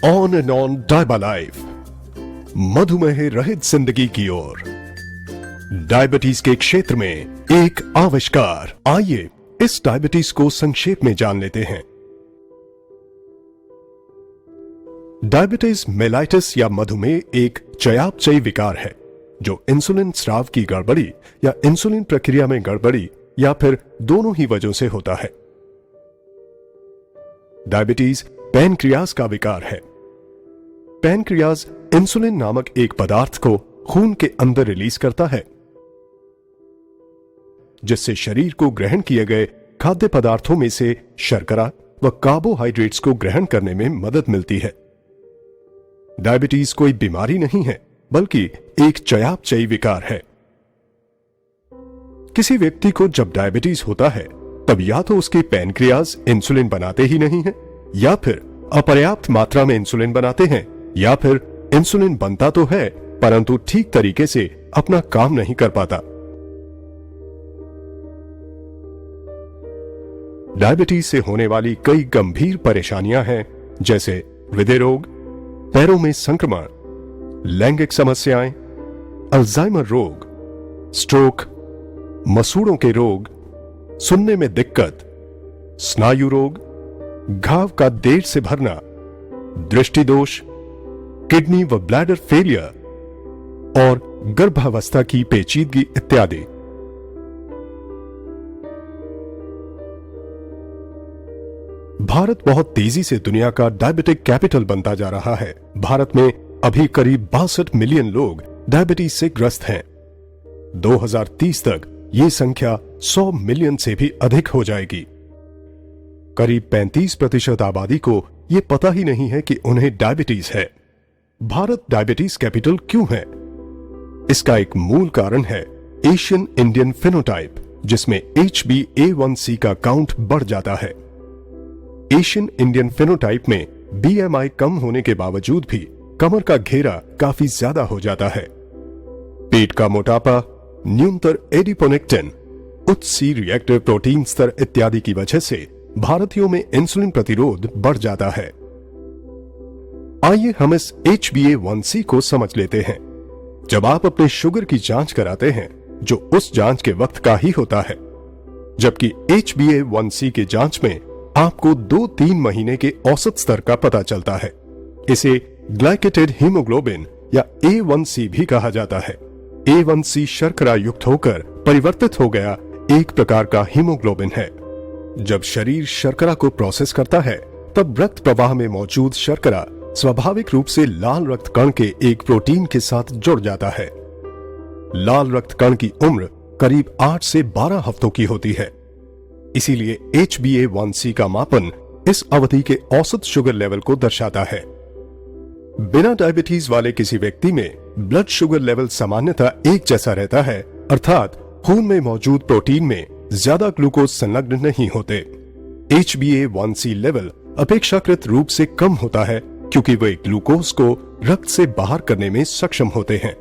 On and on डायबा life, मधुमेह रहित जिंदगी की ओर। डायबिटीज के क्षेत्र में एक आविष्कार। आइए इस डायबिटीज को संक्षेप में जान लेते हैं। डायबिटीज मेलाइटिस या मधुमेह एक चयापचयी विकार है जो इंसुलिन स्राव की गड़बड़ी या इंसुलिन प्रक्रिया में गड़बड़ी या फिर दोनों ही वजहों से होता है। डायबिटीज पैनक्रियाज का विकार है। पैनक्रियाज इंसुलिन नामक एक पदार्थ को खून के अंदर रिलीज करता है, जिससे शरीर को ग्रहण किए गए खाद्य पदार्थों में से शर्करा व कार्बोहाइड्रेट्स को ग्रहण करने में मदद मिलती है। डायबिटीज कोई बीमारी नहीं है, बल्कि एक चयापचयी विकार है। किसी व्यक्ति को जब डायबिटीज होता है तब या तो उसके पैनक्रियाज इंसुलिन बनाते ही नहीं है, या फिर अपर्याप्त मात्रा में इंसुलिन बनाते हैं, या फिर इंसुलिन बनता तो है परंतु ठीक तरीके से अपना काम नहीं कर पाता। डायबिटीज से होने वाली कई गंभीर परेशानियां हैं, जैसे हृदय रोग, पैरों में संक्रमण, लैंगिक समस्याएं, अल्जाइमर रोग, स्ट्रोक, मसूड़ों के रोग, सुनने में दिक्कत, स्नायु रोग, घाव का देर से भरना, दृष्टि दोष, किडनी व ब्लैडर फेलियर और गर्भावस्था की पेचीदगी इत्यादि। भारत बहुत तेजी से दुनिया का डायबिटिक कैपिटल बनता जा रहा है। भारत में अभी करीब 62 मिलियन लोग डायबिटीज से ग्रस्त हैं। 2030 तक ये संख्या 100 मिलियन से भी अधिक हो जाएगी। करीब 35% आबादी को ये पता ही नहीं है कि उन्हें डायबिटीज है। भारत डायबिटीज कैपिटल क्यों है? इसका एक मूल कारण है एशियन इंडियन फेनोटाइप, जिसमें HbA1c का काउंट बढ़ जाता है। एशियन इंडियन फेनोटाइप में BMI कम होने के बावजूद भी कमर का घेरा काफी ज्यादा हो जाता है। पेट का मोटापा, न्यूनतर एडिपोनेक्टिन, उच्च सी रिएक्टिव प्रोटीन स्तर इत्यादि की वजह से भारतीयों में इंसुलिन प्रतिरोध बढ़ जाता है। आइए हम इस HbA1c को समझ लेते हैं। जब आप अपने शुगर की जांच कराते हैं, जो उस जांच के वक्त का ही होता है, जबकि HbA1c के जांच में आपको 2-3 महीने के औसत स्तर का पता चलता है। इसे ग्लाइकेटेड हीमोग्लोबिन या A1c भी कहा जाता है। A1c शर्करा युक्त होकर परिवर्तित हो गया एक प्रकार का हीमोग्लोबिन है। जब शरीर शर्करा को प्रोसेस करता है, तब रक्त प्रवाह में मौजूद शर्करा स्वाभाविक रूप से लाल रक्त कण के एक प्रोटीन के साथ जुड़ जाता है। लाल रक्त कण की उम्र करीब 8 से 12 हफ्तों की होती है। इसीलिए HbA1c का मापन इस अवधि के औसत शुगर लेवल को दर्शाता है। बिना डायबिटीज वाले किसी व्यक्ति में ब्लड शुगर लेवल सामान्यतः एक जैसा रहता है, अर्थात खून में मौजूद प्रोटीन में ज्यादा ग्लूकोज संलग्न नहीं होते। HbA1c लेवल अपेक्षाकृत रूप से कम होता है, क्योंकि वे ग्लूकोज को रक्त से बाहर करने में सक्षम होते हैं।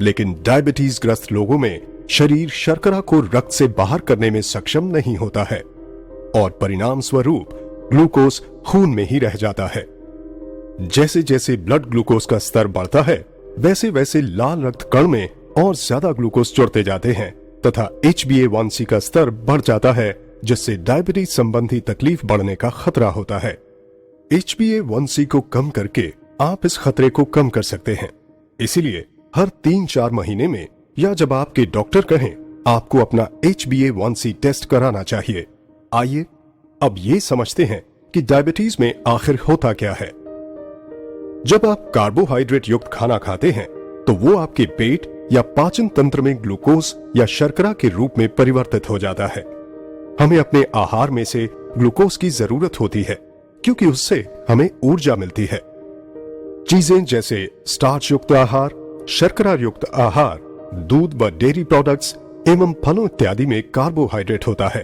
लेकिन डायबिटीज ग्रस्त लोगों में शरीर शर्करा को रक्त से बाहर करने में सक्षम नहीं होता है और परिणाम स्वरूप ग्लूकोज खून में ही रह जाता है। जैसे जैसे ब्लड ग्लूकोज का स्तर बढ़ता है, वैसे वैसे लाल रक्त कण में और ज्यादा ग्लूकोज जुड़ते जाते हैं तथा HbA1c का स्तर बढ़ जाता है, जिससे डायबिटीज संबंधी तकलीफ बढ़ने का खतरा होता है। HbA1c को कम करके आप इस खतरे को कम कर सकते हैं। इसीलिए हर 3-4 महीने में या जब आपके डॉक्टर कहें, आपको अपना HbA1c टेस्ट कराना चाहिए। आइए अब ये समझते हैं कि डायबिटीज में आखिर होता क्या है। जब आप कार्बोहाइड्रेट युक्त खाना खाते हैं, तो वो आपके पेट या पाचन तंत्र में ग्लूकोज या शर्करा के रूप में परिवर्तित हो जाता है। हमें अपने आहार में से ग्लूकोज की जरूरत होती है, क्योंकि उससे हमें ऊर्जा मिलती है। चीजें जैसे स्टार्च युक्त आहार, शर्करा युक्त आहार, दूध व डेयरी प्रोडक्ट्स एवं फलों इत्यादि में कार्बोहाइड्रेट होता है।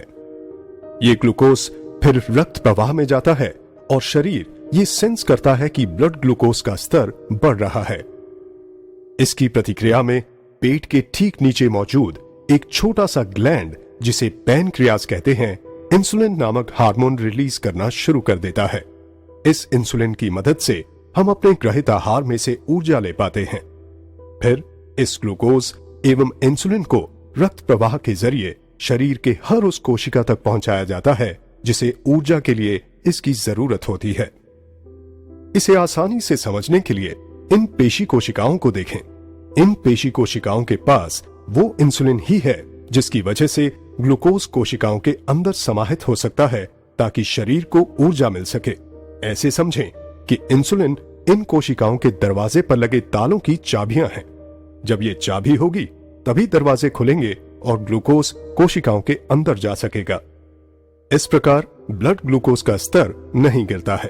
ये ग्लूकोज फिर रक्त प्रवाह में जाता है और शरीर ये सेंस करता है कि ब्लड ग्लूकोज का स्तर बढ़ रहा है। इसकी प्रतिक्रिया में पेट के ठीक नीचे मौजूद एक छोटा सा ग्लैंड, जिसे पैनक्रियाज कहते हैं, इंसुलिन नामक हार्मोन रिलीज करना शुरू कर देता है। इस इंसुलिन की मदद से हम अपने ग्रहित आहार में से ऊर्जा ले पाते हैं। फिर इस ग्लूकोज एवं इंसुलिन को रक्त प्रवाह के जरिए शरीर के हर उस कोशिका तक पहुंचाया जाता है जिसे ऊर्जा के लिए इसकी जरूरत होती है। इसे आसानी से समझने के लिए इन पेशी कोशिकाओं को देखें। इन पेशी कोशिकाओं के पास वो इंसुलिन ही है जिसकी वजह से ग्लूकोज कोशिकाओं के अंदर समाहित हो सकता है ताकि शरीर को ऊर्जा मिल सके। ऐसे समझें कि इंसुलिन इन कोशिकाओं के दरवाजे पर लगे तालों की चाबियां हैं। जब ये चाबी होगी तभी दरवाजे खुलेंगे और ग्लूकोज कोशिकाओं के अंदर जा सकेगा। इस प्रकार ब्लड ग्लूकोज का स्तर नहीं गिरता है,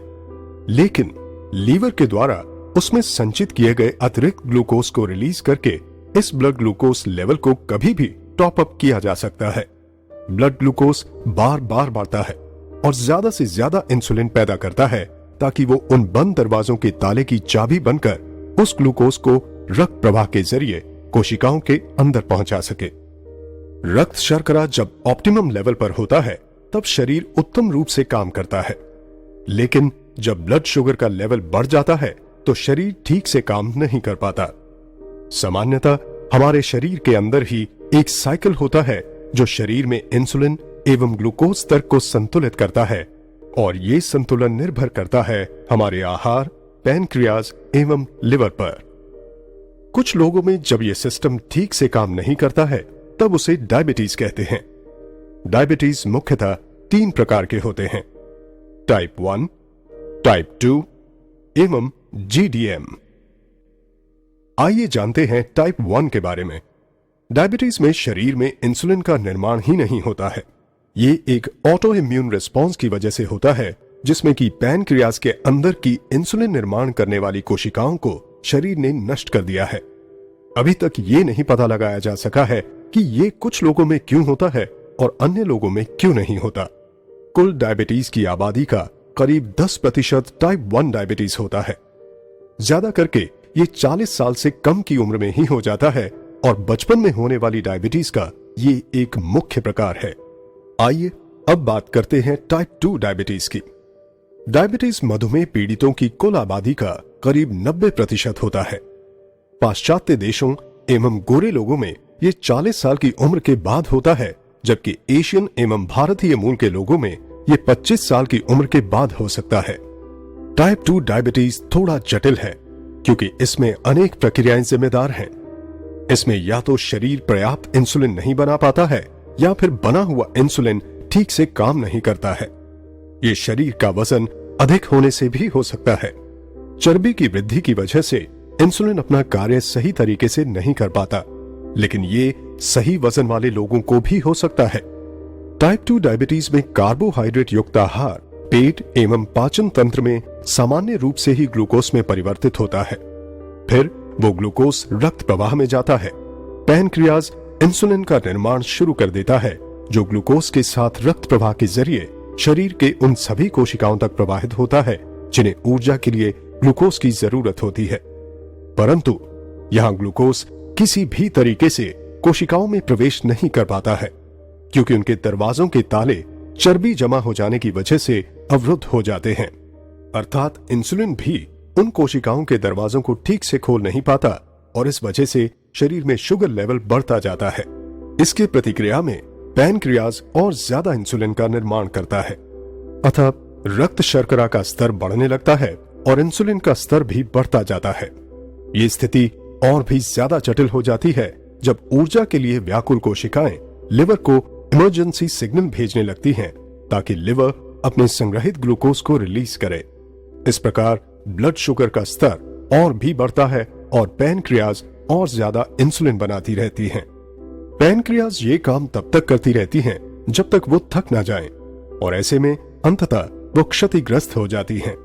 लेकिन लीवर के द्वारा उसमें संचित किए गए अतिरिक्त ग्लूकोज को रिलीज करके इस ब्लड ग्लूकोज लेवल को कभी भी टॉप अप किया जा सकता है। ब्लड ग्लूकोज बार बार बढ़ता है और ज्यादा से ज्यादा इंसुलिन पैदा करता है ताकि वो उन बंद दरवाजों के ताले की चाबी बनकर उस ग्लूकोज को रक्त प्रवाह के जरिए कोशिकाओं के अंदर पहुंचा सके। रक्त शर्करा जब ऑप्टिमम लेवल पर होता है तब शरीर उत्तम रूप से काम करता है, लेकिन जब ब्लड शुगर का लेवल बढ़ जाता है तो शरीर ठीक से काम नहीं कर पाता। सामान्यतः हमारे शरीर के अंदर ही एक साइकिल होता है जो शरीर में इंसुलिन एवं ग्लूकोज स्तर को संतुलित करता है, और ये संतुलन निर्भर करता है हमारे आहार, पैनक्रियाज एवं लिवर पर। कुछ लोगों में जब यह सिस्टम ठीक से काम नहीं करता है तब उसे डायबिटीज कहते हैं। डायबिटीज मुख्यतः 3 प्रकार के होते हैं: टाइप 1, टाइप 2 एवं GDM। आइए जानते हैं टाइप 1 के बारे में। डायबिटीज में शरीर में इंसुलिन का निर्माण ही नहीं होता है। ये एक ऑटो इम्यून रिस्पॉन्स की वजह से होता है जिसमें कि पैनक्रियाज के अंदर की इंसुलिन निर्माण करने वाली कोशिकाओं को शरीर ने नष्ट कर दिया है। अभी तक ये नहीं पता लगाया जा सका है कि ये कुछ लोगों में क्यों होता है और अन्य लोगों में क्यों नहीं होता। कुल डायबिटीज की आबादी का करीब 10% टाइप 1 डायबिटीज होता है। ज्यादा करके ये 40 साल से कम की उम्र में ही हो जाता है और बचपन में होने वाली डायबिटीज का ये एक मुख्य प्रकार है। आइए अब बात करते हैं टाइप 2 डायबिटीज की। डायबिटीज मधुमेह पीड़ितों की कुल आबादी का करीब 90% होता है। पाश्चात्य देशों एवं गोरे लोगों में ये 40 साल की उम्र के बाद होता है, जबकि एशियन एवं भारतीय मूल के लोगों में ये 25 साल की उम्र के बाद हो सकता है। टाइप 2 डायबिटीज थोड़ा जटिल है क्योंकि इसमें अनेक प्रक्रियाएं जिम्मेदार हैं। इसमें या तो शरीर पर्याप्त इंसुलिन नहीं बना पाता है या फिर बना हुआ इंसुलिन ठीक से काम नहीं करता है। ये शरीर का वजन अधिक होने से भी हो सकता है। चर्बी की वृद्धि की वजह से इंसुलिन अपना कार्य सही तरीके से नहीं कर पाता, लेकिन ये सही वजन वाले लोगों को भी हो सकता है। टाइप 2 डायबिटीज में कार्बोहाइड्रेट युक्त आहार पेट एवं पाचन तंत्र में सामान्य रूप से ही ग्लूकोज में परिवर्तित होता है। फिर वो ग्लूकोज रक्त प्रवाह में जाता है। पैनक्रियाज इंसुलिन का निर्माण शुरू कर देता है जो ग्लूकोज के साथ रक्त प्रवाह के जरिए शरीर के उन सभी कोशिकाओं तक प्रवाहित होता है जिन्हें ऊर्जा के लिए ग्लूकोज की जरूरत होती है। परंतु यहां ग्लूकोज किसी भी तरीके से कोशिकाओं में प्रवेश नहीं कर पाता है क्योंकि उनके दरवाजों के ताले चर्बी जमा हो जाने की वजह से अवरुद्ध हो जाते हैं। अर्थात इंसुलिन भी उन कोशिकाओं के दरवाजों को ठीक से खोल नहीं पाता और इस वजह से शरीर में शुगर लेवल बढ़ता जाता है। इसके प्रतिक्रिया में पैनक्रियाज और ज्यादा इंसुलिन का निर्माण करता है, अतः रक्त शर्करा का स्तर बढ़ने लगता है और इंसुलिन का स्तर भी बढ़ता जाता है। ये स्थिति और भी ज्यादा जटिल हो जाती है जब ऊर्जा के लिए व्याकुल कोशिकाएं लिवर को इमरजेंसी सिग्नल भेजने लगती हैं ताकि लिवर अपने संग्रहित ग्लूकोज को रिलीज करे। इस प्रकार ब्लड शुगर का स्तर और भी बढ़ता है और पैनक्रियाज और ज्यादा इंसुलिन बनाती रहती हैं। पैनक्रियाज ये काम तब तक करती रहती हैं जब तक वो थक ना जाएं और ऐसे में अंततः वो क्षतिग्रस्त हो जाती हैं।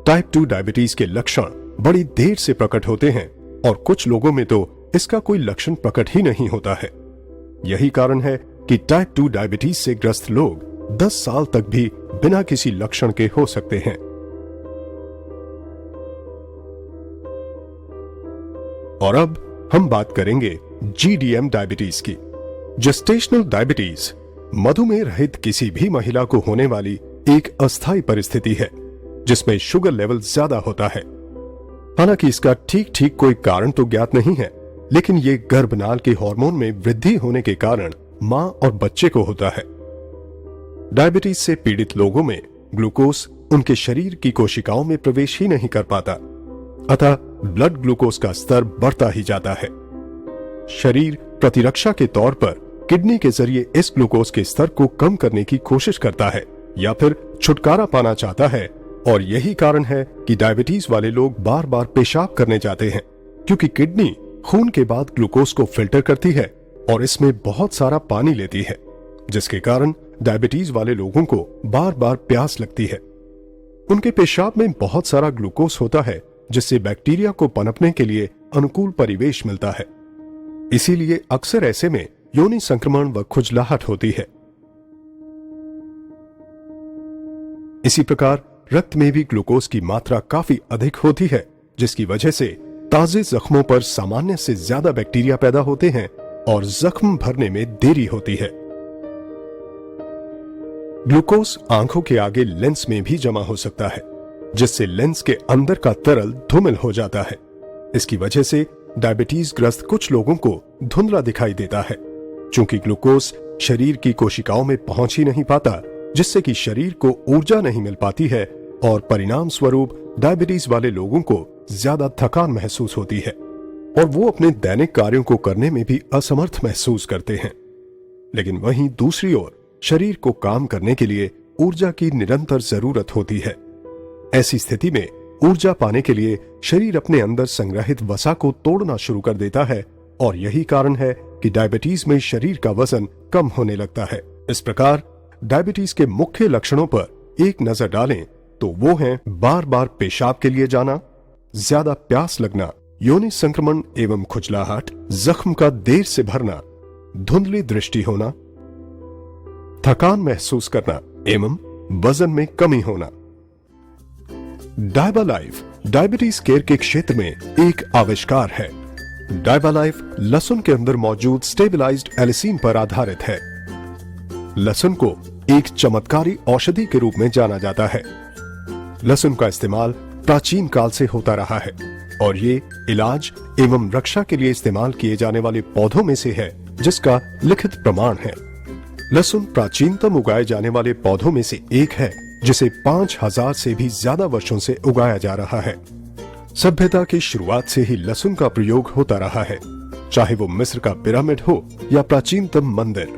टाइप 2 डायबिटीज के लक्षण बड़ी देर से प्रकट होते हैं और कुछ लोगों में तो इसका कोई लक्षण प्रकट ही नहीं होता है। यही कारण है कि टाइप 2 डायबिटीज से ग्रस्त लोग 10 साल तक भी बिना किसी लक्षण के हो सकते हैं। और अब हम बात करेंगे GDM डायबिटीज की। जेस्टेशनल डायबिटीज मधुमेह रहित किसी भी महिला को होने वाली एक अस्थायी परिस्थिति है जिसमें शुगर लेवल ज्यादा होता है। हालांकि इसका ठीक ठीक कोई कारण तो ज्ञात नहीं है, लेकिन ये गर्भनाल के हार्मोन में वृद्धि होने के कारण मां और बच्चे को होता है। डायबिटीज से पीड़ित लोगों में ग्लूकोज उनके शरीर की कोशिकाओं में प्रवेश ही नहीं कर पाता, अतः ब्लड ग्लूकोज का स्तर बढ़ता ही जाता है। शरीर प्रतिरक्षा के तौर पर किडनी के जरिए इस ग्लूकोज के स्तर को कम करने की कोशिश करता है या फिर छुटकारा पाना चाहता है, और यही कारण है कि डायबिटीज वाले लोग बार बार पेशाब करने जाते हैं, क्योंकि किडनी खून के बाद ग्लूकोज को फिल्टर करती है और इसमें बहुत सारा पानी लेती है, जिसके कारण डायबिटीज वाले लोगों को बार बार प्यास लगती है। उनके पेशाब में बहुत सारा ग्लूकोज होता है, जिससे बैक्टीरिया को पनपने के लिए अनुकूल परिवेश मिलता है। इसीलिए अक्सर ऐसे में योनि संक्रमण व खुजलाहट होती है। इसी प्रकार रक्त में भी ग्लूकोज की मात्रा काफी अधिक होती है, जिसकी वजह से ताजे जख्मों पर सामान्य से ज्यादा बैक्टीरिया पैदा होते हैं और जख्म भरने में देरी होती है। ग्लूकोज आंखों के आगे लेंस में भी जमा हो सकता है, जिससे लेंस के अंदर का तरल धूमिल हो जाता है। इसकी वजह से डायबिटीज ग्रस्त कुछ लोगों को धुंधला दिखाई देता है, चूंकि ग्लूकोज शरीर की कोशिकाओं में पहुंच ही नहीं पाता, जिससे कि शरीर को ऊर्जा नहीं मिल पाती है और परिणाम स्वरूप डायबिटीज वाले लोगों को ज्यादा थकान महसूस होती है और वो अपने दैनिक कार्यों को करने में भी असमर्थ महसूस करते हैं। लेकिन वहीं दूसरी ओर शरीर को काम करने के लिए ऊर्जा की निरंतर जरूरत होती है। ऐसी स्थिति में ऊर्जा पाने के लिए शरीर अपने अंदर संग्रहित वसा को तोड़ना शुरू कर देता है, और यही कारण है कि डायबिटीज में शरीर का वजन कम होने लगता है। इस प्रकार डायबिटीज के मुख्य लक्षणों पर एक नजर डालें तो वो हैं बार बार पेशाब के लिए जाना, ज्यादा प्यास लगना, योनि संक्रमण एवं खुजलाहट, जख्म का देर से भरना, धुंधली दृष्टि होना, थकान महसूस करना एवं वजन में कमी होना। डायबालाइफ डायबिटीज केयर के क्षेत्र में एक आविष्कार है। डायबालाइफ लहसुन के अंदर मौजूद स्टेबलाइज्ड एलिसिन पर आधारित है। लहसुन को एक चमत्कारी औषधि के रूप में जाना जाता है। लहसुन का इस्तेमाल प्राचीन काल से होता रहा है और ये इलाज एवं रक्षा के लिए इस्तेमाल किए जाने वाले पौधों में से है, जिसका लिखित प्रमाण है। लहसुन प्राचीनतम उगाए जाने वाले पौधों में से एक है, जिसे 5000 से भी ज्यादा वर्षों से उगाया जा रहा है। सभ्यता की शुरुआत से ही लहसुन का प्रयोग होता रहा है, चाहे वो मिस्र का पिरामिड हो या प्राचीनतम मंदिर।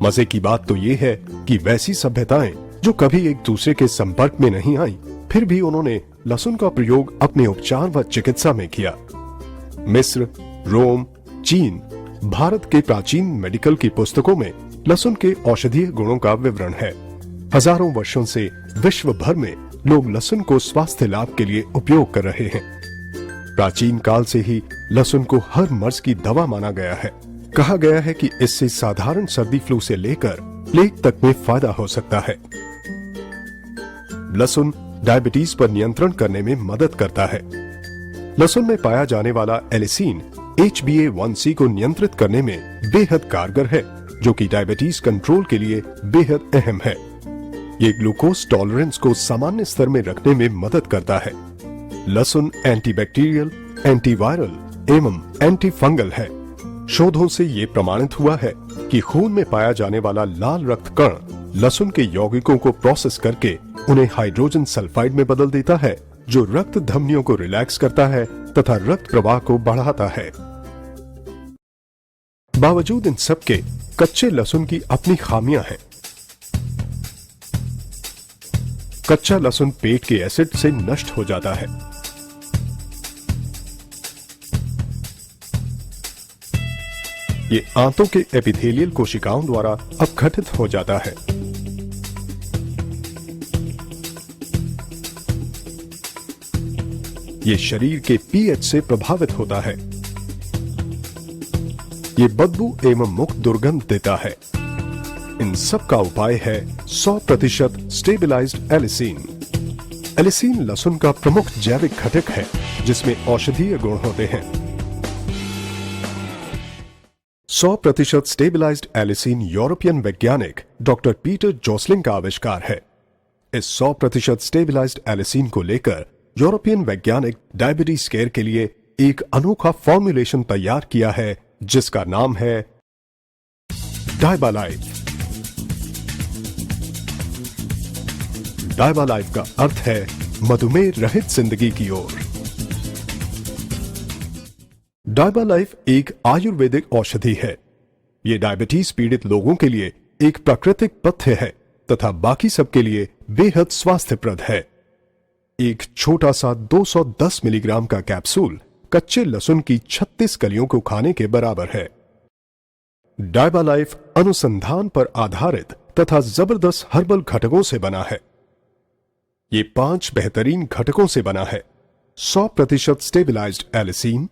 मजे की बात तो ये है कि वैसी सभ्यताएं जो कभी एक दूसरे के संपर्क में नहीं आई, फिर भी उन्होंने लहसुन का प्रयोग अपने उपचार व चिकित्सा में किया। मिस्र, रोम, चीन, भारत के प्राचीन मेडिकल की पुस्तकों में लहसुन के औषधीय गुणों का विवरण है। हजारों वर्षों से विश्व भर में लोग लहसुन को स्वास्थ्य लाभ के लिए उपयोग कर रहे हैं। प्राचीन काल से ही लहसुन को हर मर्ज की दवा माना गया है। कहा गया है कि इससे साधारण सर्दी फ्लू से लेकर प्लेग तक में फायदा हो सकता है। लहसुन डायबिटीज पर नियंत्रण करने में मदद करता है। लहसुन में पाया जाने वाला एलिसिन HbA1c को नियंत्रित करने में बेहद कारगर है, जो कि डायबिटीज कंट्रोल के लिए बेहद अहम है। ये ग्लूकोज टॉलरेंस को सामान्य स्तर में रखने में मदद करता है। लहसुन एंटीबैक्टीरियल, एंटीवायरल एवं एंटी फंगल है। शोधों से ये प्रमाणित हुआ है कि खून में पाया जाने वाला लाल रक्त कण लहसुन के यौगिकों को प्रोसेस करके उन्हें हाइड्रोजन सल्फाइड में बदल देता है, जो रक्त धमनियों को रिलैक्स करता है तथा रक्त प्रवाह को बढ़ाता है। बावजूद इन सब के कच्चे लहसुन की अपनी खामियां हैं। कच्चा लहसुन पेट के एसिड से नष्ट हो जाता है। ये आंतों के एपिथेलियल कोशिकाओं द्वारा अपघटित हो जाता है। ये शरीर के पीएच से प्रभावित होता है। ये बदबू एवं मुख दुर्गंध देता है। इन सब का उपाय है 100% स्टेबलाइज्ड एलिसिन। एलिसिन लहसुन का प्रमुख जैविक घटक है, जिसमें औषधीय गुण होते हैं। 100% स्टेबलाइज्ड एलिसिन यूरोपियन वैज्ञानिक डॉक्टर पीटर जोसलिंग का आविष्कार है। इस 100% स्टेबिलाइज्ड एलिसिन को लेकर यूरोपियन वैज्ञानिक डायबिटीज केयर के लिए एक अनोखा फॉर्मुलेशन तैयार किया है जिसका नाम है डायबालाइफ। डायबालाइफ का अर्थ है मधुमेह रहित जिंदगी की ओर। डायबालाइफ एक आयुर्वेदिक औषधि है। यह डायबिटीज पीड़ित लोगों के लिए एक प्राकृतिक पथ्य है तथा बाकी सबके लिए बेहद स्वास्थ्यप्रद है। एक छोटा सा 210 मिलीग्राम का कैप्सूल कच्चे लहसुन की 36 कलियों को खाने के बराबर है। डायबालाइफ अनुसंधान पर आधारित तथा जबरदस्त हर्बल घटकों से बना है। ये 5 बेहतरीन घटकों से बना है। 100% स्टेबिलाइज्ड एलिसिन,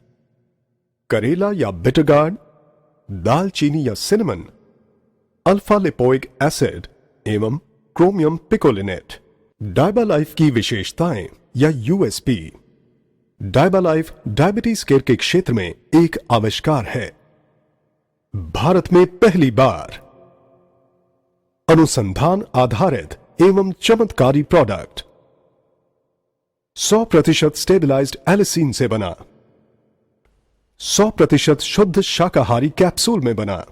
करेला या बिटरगार्ड, दालचीनी या सिनेमन, अल्फा लिपोइक एसिड एवं क्रोमियम पिकोलिनेट। डायबालाइफ की विशेषताएं या यूएसपी। डायबालाइफ डायबिटीज केयर के क्षेत्र में एक आविष्कार है। भारत में पहली बार अनुसंधान आधारित एवं चमत्कारी प्रोडक्ट 100% स्टेबिलाइज्ड एलिसिन से बना, 100% शुद्ध शाकाहारी कैप्सूल में बना,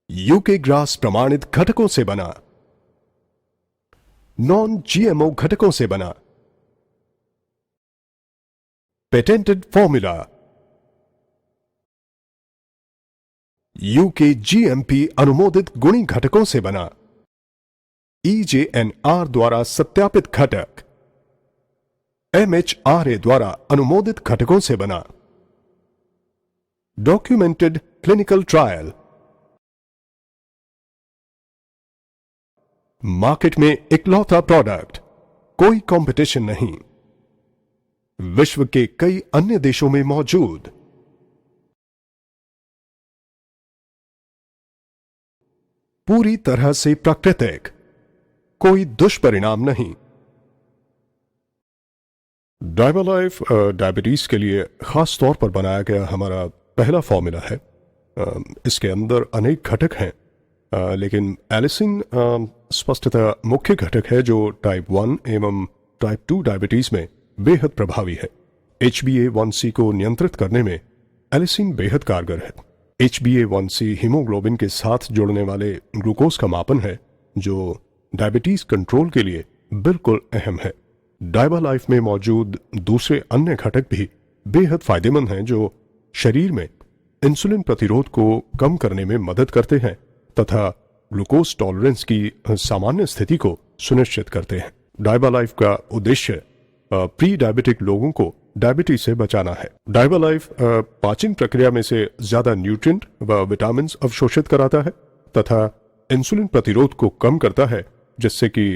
यूके ग्रास प्रमाणित घटकों से बना, नॉन जीएमओ घटकों से बना, पेटेंटेड फॉर्मूला, यूके जीएमपी अनुमोदित गुणी घटकों से बना, EJNR द्वारा सत्यापित घटक, MHRA द्वारा अनुमोदित घटकों से बना, डॉक्यूमेंटेड क्लिनिकल ट्रायल। मार्केट में इकलौता प्रोडक्ट, कोई कंपटीशन नहीं। विश्व के कई अन्य देशों में मौजूद। पूरी तरह से प्राकृतिक, कोई दुष्परिणाम नहीं। डायबालाइफ डायबिटीज के लिए खास तौर पर बनाया गया हमारा पहला फॉर्मूला है। इसके अंदर अनेक घटक हैं, लेकिन एलिसिन स्पष्टतः मुख्य घटक है जो टाइप 1 एवं टाइप 2 डायबिटीज में बेहद प्रभावी है। HbA1c को नियंत्रित करने में एलिसिन बेहद कारगर है। HbA1c हीमोग्लोबिन के साथ जुड़ने वाले ग्लूकोज का मापन है जो डायबिटीज कंट्रोल के लिए बिल्कुल अहम है। डायबालाइफ में मौजूद दूसरे अन्य घटक भी बेहद फायदेमंद हैं जो शरीर में इंसुलिन प्रतिरोध को कम करने में मदद करते हैं तथा ग्लूकोज टॉलरेंस की सामान्य स्थिति को सुनिश्चित करते हैं। डायबालाइफ का उद्देश्य प्री डायबिटिक लोगों को डायबिटीज से बचाना है। डायबालाइफ पाचन प्रक्रिया में से ज्यादा न्यूट्रिएंट व विटामिन अवशोषित कराता है तथा इंसुलिन प्रतिरोध को कम करता है जिससे कि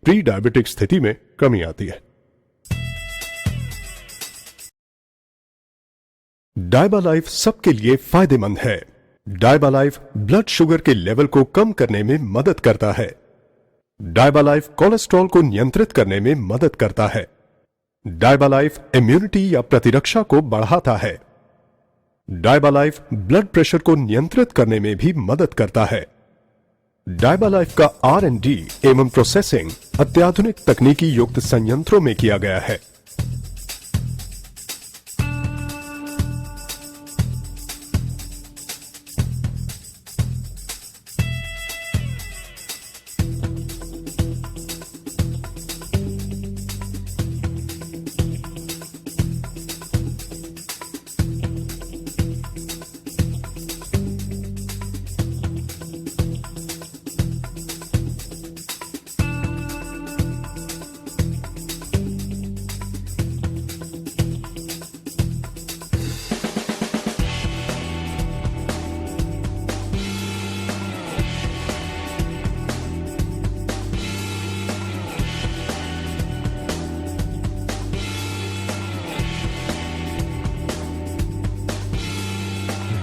प्री डायबिटिक स्थिति में कमी आती है। डायबालाइफ सबके लिए फायदेमंद है। डायबालाइफ ब्लड शुगर के लेवल को कम करने में मदद करता है। डायबालाइफ कोलेस्ट्रॉल को नियंत्रित करने में मदद करता है। डायबालाइफ इम्यूनिटी या प्रतिरक्षा को बढ़ाता है। डायबालाइफ ब्लड प्रेशर को नियंत्रित करने में भी मदद करता है। डायबालाइफ का R&D एवं प्रोसेसिंग अत्याधुनिक तकनीकी युक्त संयंत्रों में किया गया है।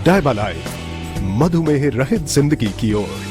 डायबालाइफ, मधुमेह रहित जिंदगी की ओर।